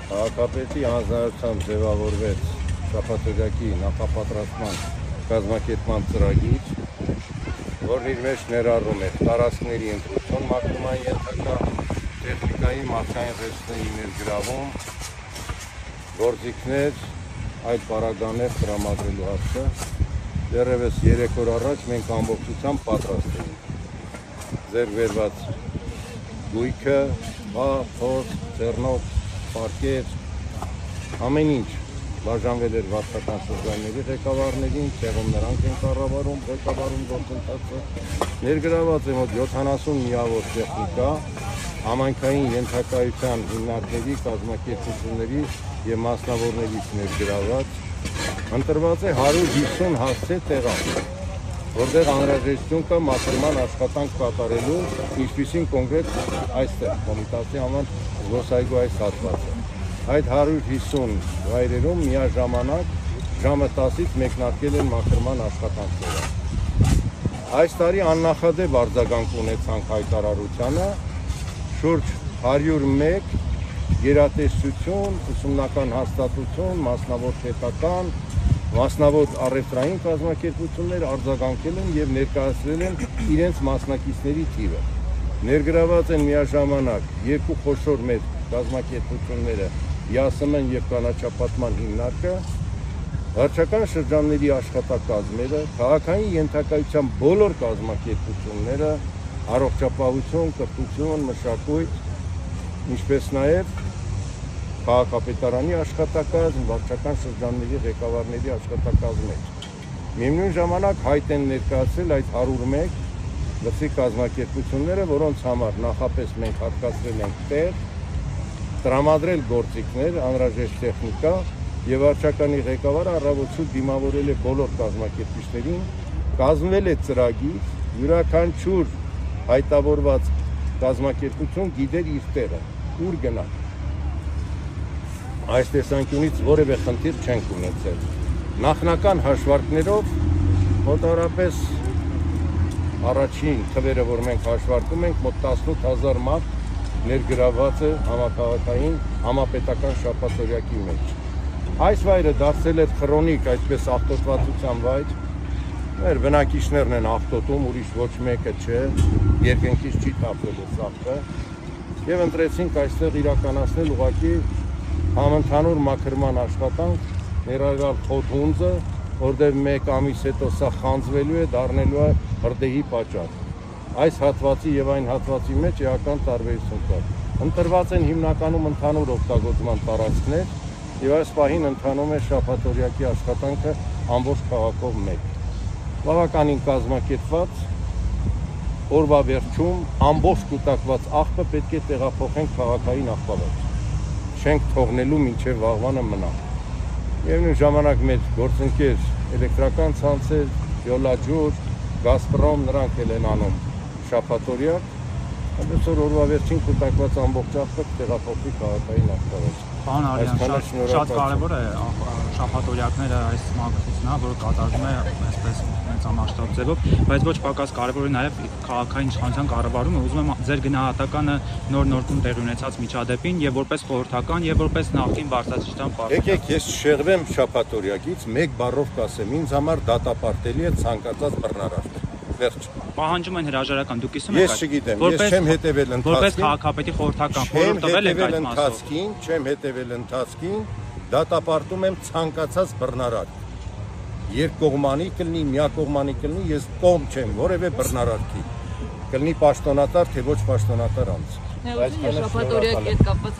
Քաղաքապետի հանձնարարությամբ ձևավորվեց շաբաթօրյակի նախապատրաստման կազմակերպման ծրագիր, որն իր մեջ ներառում է տարածքների ընտրություն, մաքրման ենթակա տեխնիկայի մարդկային ռեսուրսների ներգրավում, գործիքներ, այլ պարագաներ տրամադրելու հարցը։ Դեռևս 3 օր առաջ մենք ամբողջությամբ պատրաստ էինք։ Ձեռք բերված գույքը, փոս, ձեռնոց, պարկեր, ամեն ինչ բաժանվել էր վարչական շրջանների ղեկավարներին, տեղում նրանք են կառավարում, ղեկավարում գործընթացը։ Ներգրաված է մոտ 70 միավոր տեխնիկա, համայնքային ենթակայության հիմնարկների, կազմակերպությունների և մասնավորներից ներգրաված։ Ընտրված է 150 հասցե տեղանք, որտեղ անհրաժեշտություն կա մաքրման աշխատանք կատարելու, ինչպիսին կոնկրետ այստեղ Կոմիտասի համար զբոսայգու այս հատվածը։ Այդ 150 վայրերում միաժամանակ ժամը 10-ից մեկնարկել են մաքրման աշխատանքները։ Այս տարի աննախադեպ արձագանք ունեցանք հայտարարությանը, շուրջ 101 գերատեսչություն, ուսումնական հաստատություն, մասնավոր պետական, մասնավոր առևտրային կազմակերպություններ արձագանքել են և ներկայացրել են իրենց մասնակիցների թիվը։ Ներգրաված են միաժամանակ երկու խոշոր մեծ կազմակերպությունները ԵԱՍՄ և կանաչապատման հիմնարկը, վարչական շրջանների աշխատակազմերը, քաղաքային ենթակայության բոլոր կազմակերպությունները, առողջապահություն, կրթություն, մշակույթ, ինչպես նաև քաղաքապետարանի աշխատակազմ, վարչական շրջանների ղեկավարների աշխատակազմեր։ Միևնույն ժամանակ հայտ են ներկայացրել այդ 101 լրտվի կազմակերպությունները, որոնց համար նախապես մենք հատկացրել ենք տեղ, տրամադրել գործիքներ, անհրաժեշտ տեխնիկա և վարչականի ղեկավարը առավոտը դիմավորել է բոլոր կազմակերպիչներին, կազմվել է ծրագիր, յուրաքանչյուր հայտավորված կազմակերպություն գիտեր իր տեղը, ուր գնալ։ Այս տեսանկյունից որևէ խնդիր չենք ունեցել։ Նախնական հաշվարկներով մոտավորապես առաջին թվերը, որ մենք հաշվարկում ենք, մոտ 18,000 մարդ ներգրաված է համակարգային համապետական շաբաթօրյակի մեջ։ Այս վայրը դարձել է քրոնիկ, այսպես աղտոտվածության վայր։ Մեր բնակիչներն են աղտոտում, ուրիշ ոչ մեկը չէ, երկնքից չի թափվել է ծաղկը։ Եվ ընտրեցինք այստեղ իրականացնել ուղղակի համընդհանուր մաքրման աշխատանք, ներառյալ խոթհունձը, որտեղ 1 ամիս հետո սա խանձվելու է, դառնելու է հրդեհի պատճառ։ Այս հատվածի և այն հատվածի մեջ էական տարբերություն կա։ Ընտրված են հիմնականում ընդհանուր օգտագործման տարածքներ և այս պահին ընթանում է շաբաթօրյակի աշխատանքը ամբողջ քաղաքով մեկ։ Բավականին կազմակերպված, օրվա վերջում ամբողջ կուտակված աղբը պետք է տեղափոխենք քաղաքային աղբավայր։ Չենք թողնելու մինչև վաղվանը մնա։ Միևնույն ժամանակ մեր գործընկեր էլեկտրական ցանցեր, Յոլաջուր, Գազպրոմ, նրանք էլ են անում շաբաթօրյակ, այնպես որ օրվա վերջին կուտակված ամբողջ աղբը տեղափոխվի քաղաքային աղբավայր։ Պարոն Արյան, շատ կարևոր է շաբաթօրյակները այս մակարդակը, որը կատարվում է այսպես մեծամասշտաբ ձևով, բայց ոչ պակաս կարևոր է նաև քաղաքային իշխանության կառավարումը։ Ուզում եմ ձեր գնահատականը նոր նորքում տեղի ունեցած միջադեպին եւ որպես խորհրդական եւ որպես նախկին բարձրաստիճան պարտադիր։ Եկեք ես շեղվեմ շաբաթօրյակից, մեկ բառով կասեմ, ինձ համար դատապարտելի է ցանկացած բռնարարք։ Վերջ։ Պահանջում են հրաժարական, դուք կիսում եք։ Ես չգիտեմ, ես չեմ հետևել ընթացքին։ Որպես քաղաքապետի խորհրդական խորհուրդ տվել եք այդ մասով։ Չեմ հետևել ընթացքին, դատապարտում եմ ցանկացած բռնարարք։ Երկկողմանի կլինի, միակողմանի կլինի, ես կողմ չեմ որևէ բռնարարքի։ Կլինի պաշտոնատար, թե ոչ պաշտոնատար անձ։ Շաբաթօրյակի հետ կապված